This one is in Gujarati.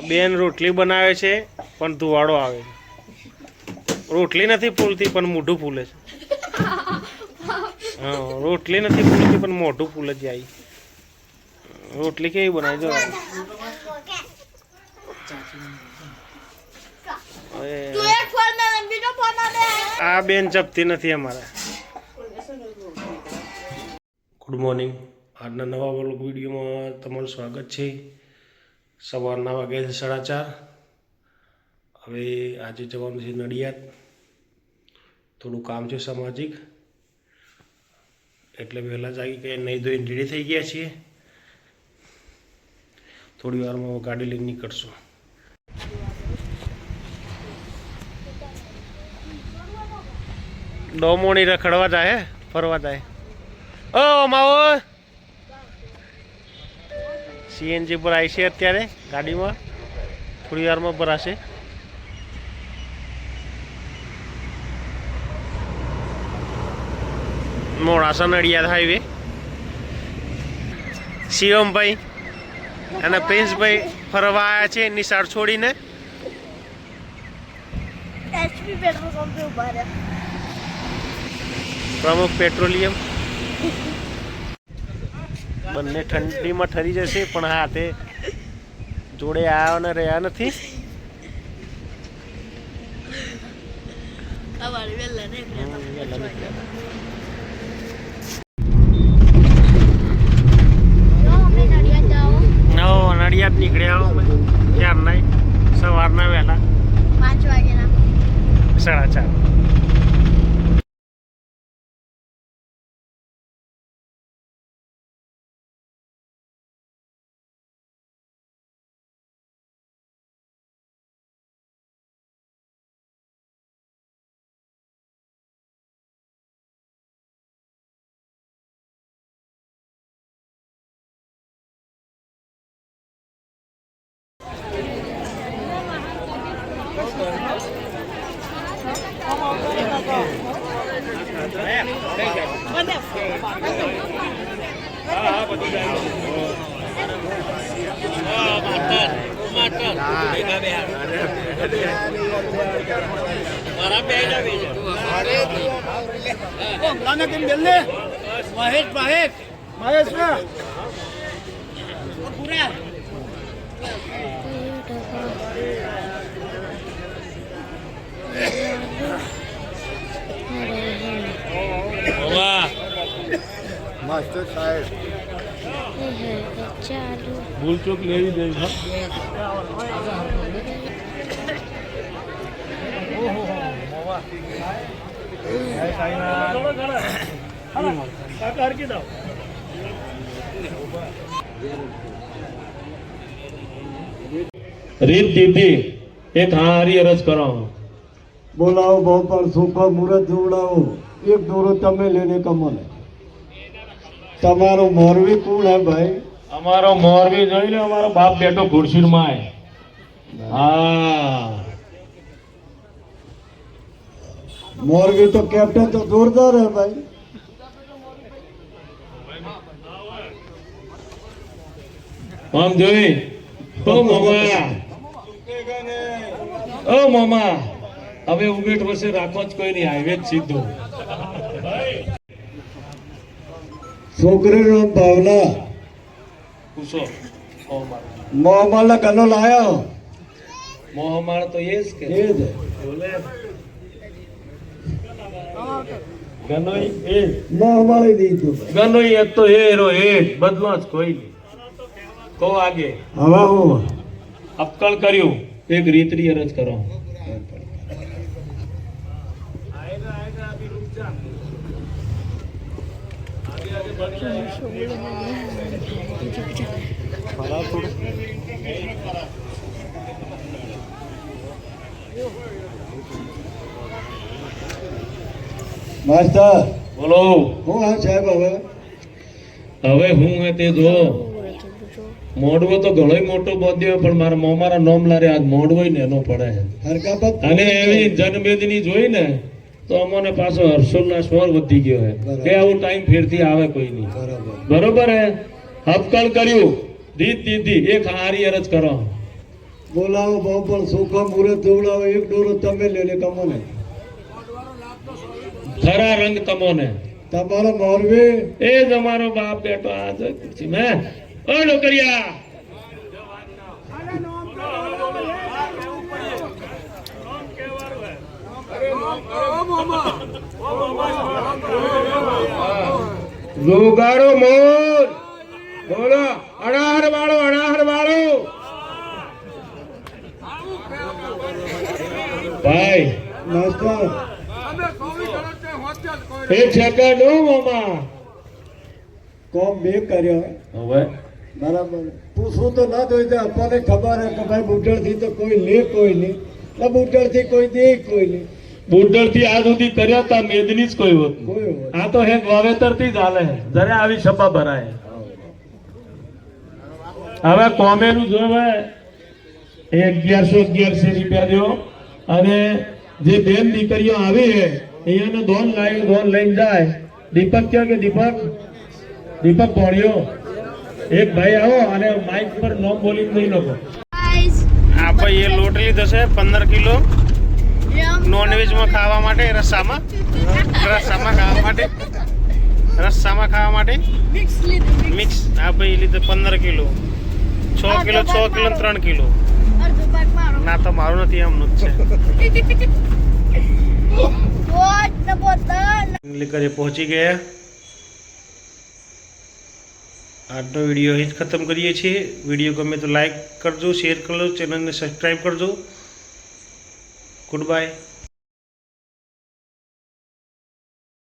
બેન રોટલી બનાવે છે પણ ધુવાડો આવે છે. રોટલી નથી ફૂલતી પણ મોઢું ફૂલે છે. હા, રોટલી નથી ફૂલતી પણ મોઢું ફૂલે છે. આવી રોટલી કેવી બનાવી જો. આ બેન ચપતી નથી અમારે. Good morning. આજના નવા વ્લોગ વિડીયોમાં તમારું સ્વાગત છે. સવારના વાગ્યા છે 4:30. હવે આજે જવાનું છે નડિયાદ. થોડું કામ છે સામાજિક, એટલે વહેલા જાગી કે નહીં ધોઈને રેડી થઈ ગયા છીએ. થોડી વારમાં ગાડી લઈને નીકળશું. ડોમોણી રખડવા જાય, ફરવા જાય. ઓ માવો સીએનજી પર આવી છે અત્યારે ગાડીમાં. થોડી વારમાં ભરાશે. મોડાસા નડિયાદ હાઈવે. શિવમભાઈ અને પ્રિન્સભાઈ ફરવા આવ્યા છે નિશાળ છોડીને. પ્રમુખ પેટ્રોલિયમ બંને ઠંડીમાં ઠરી જશે, પણ હાથે જોડે આવ્યા ને રહ્યા નથી. નડિયાદ નીકળ્યા ક્યારના સવારના વહેલા 5 વાગ્યાના 4:30. मास्टर साहब भूल चूक ले ही देगा. રીત દીધી એક હારી અરજ કરો. बोलाओ बहुत पर सूखा मुहूर्त जोड़ाओ एक दोरो तमे लेने का मन है. તમારો મોરબી કોણ હે ભાઈ? અમારો મોરબી જોઈ લે, અમારો બાપ બેટો ખુરશીમાં. હા, મોરબી તો कैप्टन तो जोरदार है भाई. આમ જોઈ. ઓ મામા, ઓ મામા, હવે ઉમેટ વર્ષે રાખો જ કોઈ નહીં, હાઈવે જ સીધું. છોકરીનો ભાવના પૂછો. મોહમ્મદ કનો લાયો? મોહમાળ તો એ જ કે એ જ બોલે ગનોઈ એ મોહમ્મદ દીધું. ગનોઈ એ તો હેરો હેડ બદલો જ કોઈ નહીં. કહો આગે. હવે હું અપકળ કર્યું એક રીતરી અરજ કરો. માસ્ટર બોલો. હું હા સાહેબ. હવે હું હે તે જો મોડવો તો ઘણો મોટો બોધ્યો, પણ મારા મોમારા નોમ લારે આજ મોડવો ને એનો પડે. હરકાપત અને એવી જનમેદની જોઈ ને તો અમને પાછો હર્ષોલ્લાસ સ્વર વધી ગયો હે કે આવું ટાઈમ ફેરથી આવે કોઈ નહીં. બરોબર હે. હપકળ કર્યું રીત દીધી એક હારી અરજ કરો. બોલાવો બહુ પણ સુખા મુહૂર્ત જોવડાવો એક ડોરો તમે લે લે કમોને ખરા રંગ તમોને તમારો મોરબી એ જ અમારો બાપ બેટો આ જ ખુરશી મેં ઓ નોકરિયા લોગાડો મોર બોલો અડાહર વાળો ભાઈ માસ્ટર એક સેકન્ડ હો મામા કોમ બે કર્યો હવે બરાબર પૂછવું તો ના જોઈ દે આપણને ખબર હે કે ભાઈ બુઢળથી તો કોઈ લે કોઈ નહીં ને બુઢળથી કોઈ દે કોઈ નહીં બુડર થી આ સુધી કર્યા તા મેદની જ કોઈ હોત કોઈ હોય આ તો હેક વાવેતર થી જ હાલે જયારે આવી સભા ભરાય હવે કોમેનું જોવે 1111 રૂપિયા દો અને જે બેન દીકરીઓ આવી હે અહીંયાનો દોન લાવ્યો દોન લઈને જાય દીપક ક્યાં કે દીપક ભણ્યો એક ભાઈ આવો અને માઇક પર નોમ બોલીને દઈ નાખો આ ભાઈ એ લોટ લીધો છે 15 કિલો નોનવેજમાં ખાવા માટે રસ્સામાં ખાવા માટે મિક્સ આ ભાઈ લીધો 15 કિલો 6 કિલો 3 કિલો ના તો મારું નથી એમનું જ છે ઘરે પહોંચી ગયા આજનો વિડીયો અહીં જ ખતમ કરીએ છીએ વિડીયો ગમે તો લાઈક કરજો શેર કરજો ચેનલને સબસ્ક્રાઈબ કરજો ગુડ બાય